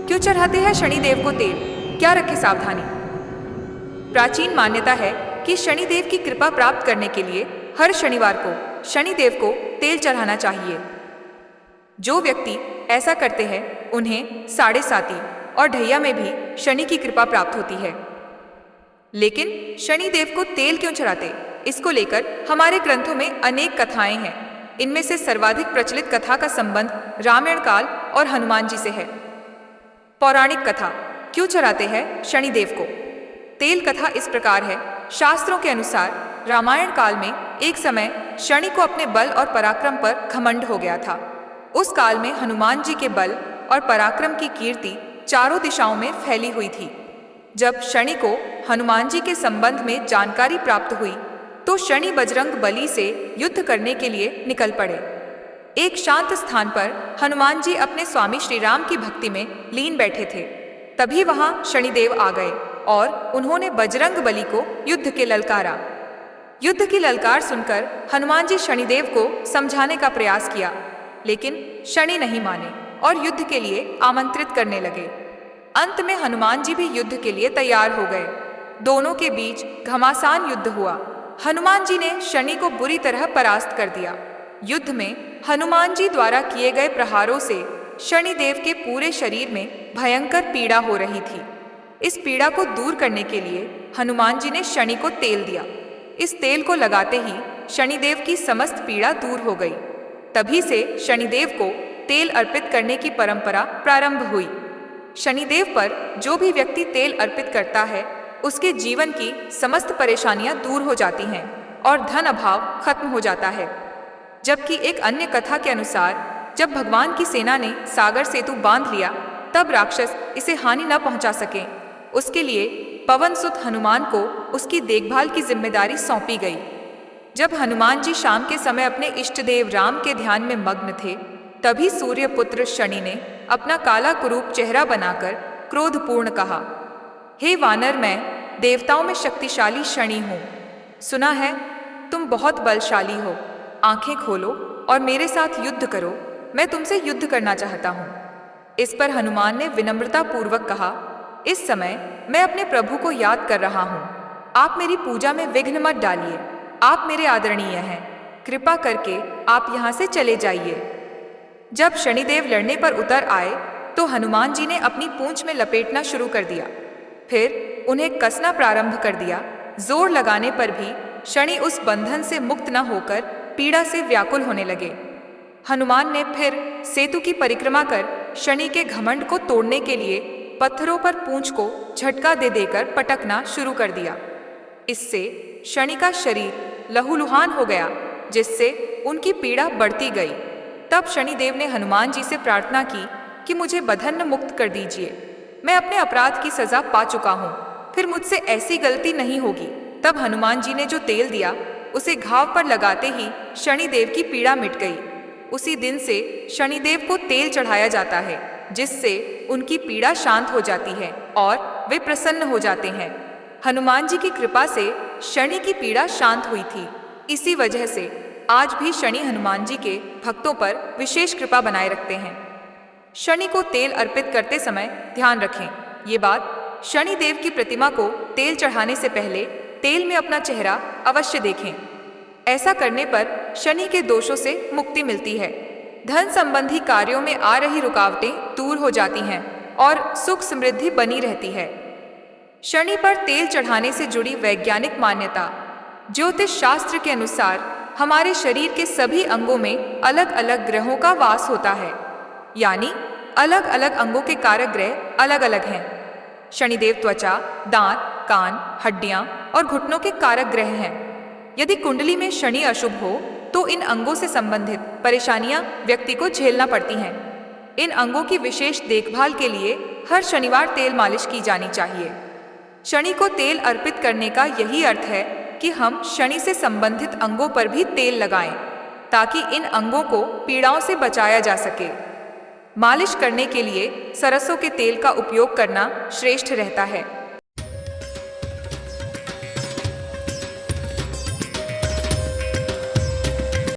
क्यों चढ़ाते हैं शनिदेव को तेल? क्या रखें सावधानी? प्राचीन मान्यता है कि शनिदेव की कृपा प्राप्त करने के लिए हर शनिवार को शनिदेव को तेल चढ़ाना चाहिए। जो व्यक्ति ऐसा करते हैं उन्हें साढ़े साती और ढैया में भी शनि की कृपा प्राप्त होती है। लेकिन शनिदेव को तेल क्यों चढ़ाते, इसको लेकर हमारे ग्रंथों में अनेक कथाएं हैं। इनमें से सर्वाधिक प्रचलित कथा का संबंध रामायण काल और हनुमान जी से है। पौराणिक कथा, क्यों चढ़ाते हैं शनिदेव को तेल? कथा इस प्रकार है। शास्त्रों के अनुसार रामायण काल में एक समय शनि को अपने बल और पराक्रम पर घमंड हो गया था। उस काल में हनुमान जी के बल और पराक्रम की कीर्ति चारों दिशाओं में फैली हुई थी। जब शनि को हनुमान जी के संबंध में जानकारी प्राप्त हुई तो शनि बजरंग बली से युद्ध करने के लिए निकल पड़े। एक शांत स्थान पर हनुमान जी अपने स्वामी श्री राम की भक्ति में लीन बैठे थे। तभी वहां शनिदेव आ गए और उन्होंने बजरंग बली को युद्ध के ललकारा। युद्ध की ललकार सुनकर हनुमान जी शनिदेव को समझाने का प्रयास किया, लेकिन शनि नहीं माने और युद्ध के लिए आमंत्रित करने लगे। अंत में हनुमान जी भी युद्ध के लिए तैयार हो गए। दोनों के बीच घमासान युद्ध हुआ। हनुमान जी ने शनि को बुरी तरह परास्त कर दिया। युद्ध में हनुमान जी द्वारा किए गए प्रहारों से शनिदेव के पूरे शरीर में भयंकर पीड़ा हो रही थी। इस पीड़ा को दूर करने के लिए हनुमान जी ने शनि को तेल दिया। इस तेल को लगाते ही शनिदेव की समस्त पीड़ा दूर हो गई। तभी से शनिदेव को तेल अर्पित करने की परंपरा प्रारंभ हुई। शनिदेव पर जो भी व्यक्ति तेल अर्पित करता है उसके जीवन की समस्त परेशानियां दूर हो जाती हैं और धन अभाव खत्म हो जाता है। जबकि एक अन्य कथा के अनुसार जब भगवान की सेना ने सागर सेतु बांध लिया तब राक्षस इसे हानि न पहुंचा सके, उसके लिए पवन सुत हनुमान को उसकी देखभाल की जिम्मेदारी सौंपी गई। जब हनुमान जी शाम के समय अपने इष्ट देव राम के ध्यान में मग्न थे तभी सूर्यपुत्र शनि ने अपना काला कुरूप चेहरा बनाकर क्रोधपूर्ण कहा, हे वानर, मैं देवताओं में शक्तिशाली शनि हूँ। सुना है तुम बहुत बलशाली हो। आंखें खोलो और मेरे साथ युद्ध करो। मैं तुमसे युद्ध करना चाहता हूँ। इस पर हनुमान ने विनम्रता पूर्वक कहा, इस समय मैं अपने प्रभु को याद कर रहा हूँ। आप मेरी पूजा में विघ्न मत डालिए। आप मेरे आदरणीय हैं। कृपा करके आप यहाँ से चले जाइए। जब शनिदेव लड़ने पर उतर आए तो हनुमान जी ने अपनी पूंछ में लपेटना शुरू कर दिया। फिर उन्हें कसना प्रारंभ कर दिया। जोर लगाने पर भी शनि उस बंधन से मुक्त न होकर पीड़ा से व्याकुल होने लगे। हनुमान ने फिर सेतु की परिक्रमा कर शनि के घमंड को तोड़ने के लिए पत्थरों पर पूंछ को झटका दे देकर पटकना शुरू कर दिया। इससे शनि का शरीर लहूलुहान हो गया, जिससे उनकी पीड़ा बढ़ती गई। तब शनिदेव ने हनुमान जी से प्रार्थना की कि मुझे बंधन मुक्त कर दीजिए। मैं अपने अपराध की सजा पा चुका हूँ, फिर मुझसे ऐसी गलती नहीं होगी। तब हनुमान जी ने जो तेल दिया उसे घाव पर लगाते ही शनिदेव की पीड़ा मिट गई। उसी दिन से शनिदेव को तेल चढ़ाया जाता है, जिससे उनकी पीड़ा शांत हो जाती है और वे प्रसन्न हो जाते हैं। हनुमान जी की कृपा से शनि की पीड़ा शांत हुई थी। इसी वजह से आज भी शनि हनुमान जी के भक्तों पर विशेष कृपा बनाए रखते हैं। शनि को तेल अर्पित करते समय ध्यान रखें ये बात, शनिदेव की प्रतिमा को तेल चढ़ाने से पहले तेल में अपना चेहरा अवश्य देखें। ऐसा करने पर शनि के दोषों से मुक्ति मिलती है। धन संबंधी कार्यों में आ रही रुकावटें दूर हो जाती हैं और सुख समृद्धि बनी रहती है। शनि पर तेल चढ़ाने से जुड़ी वैज्ञानिक मान्यता। ज्योतिष शास्त्र के अनुसार हमारे शरीर के सभी अंगों में अलग अलग ग्रहों का वास होता है, यानी अलग अलग अंगों के कारक ग्रह अलग अलग हैं। शनिदेव त्वचा, दांत, कान, हड्डियां और घुटनों के कारक ग्रह हैं। यदि कुंडली में शनि अशुभ हो तो इन अंगों से संबंधित परेशानियां व्यक्ति को झेलना पड़ती हैं। इन अंगों की विशेष देखभाल के लिए हर शनिवार तेल मालिश की जानी चाहिए। शनि को तेल अर्पित करने का यही अर्थ है कि हम शनि से संबंधित अंगों पर भी तेल लगाएं, ताकि इन अंगों को पीड़ाओं से बचाया जा सके। मालिश करने के लिए सरसों के तेल का उपयोग करना श्रेष्ठ रहता है।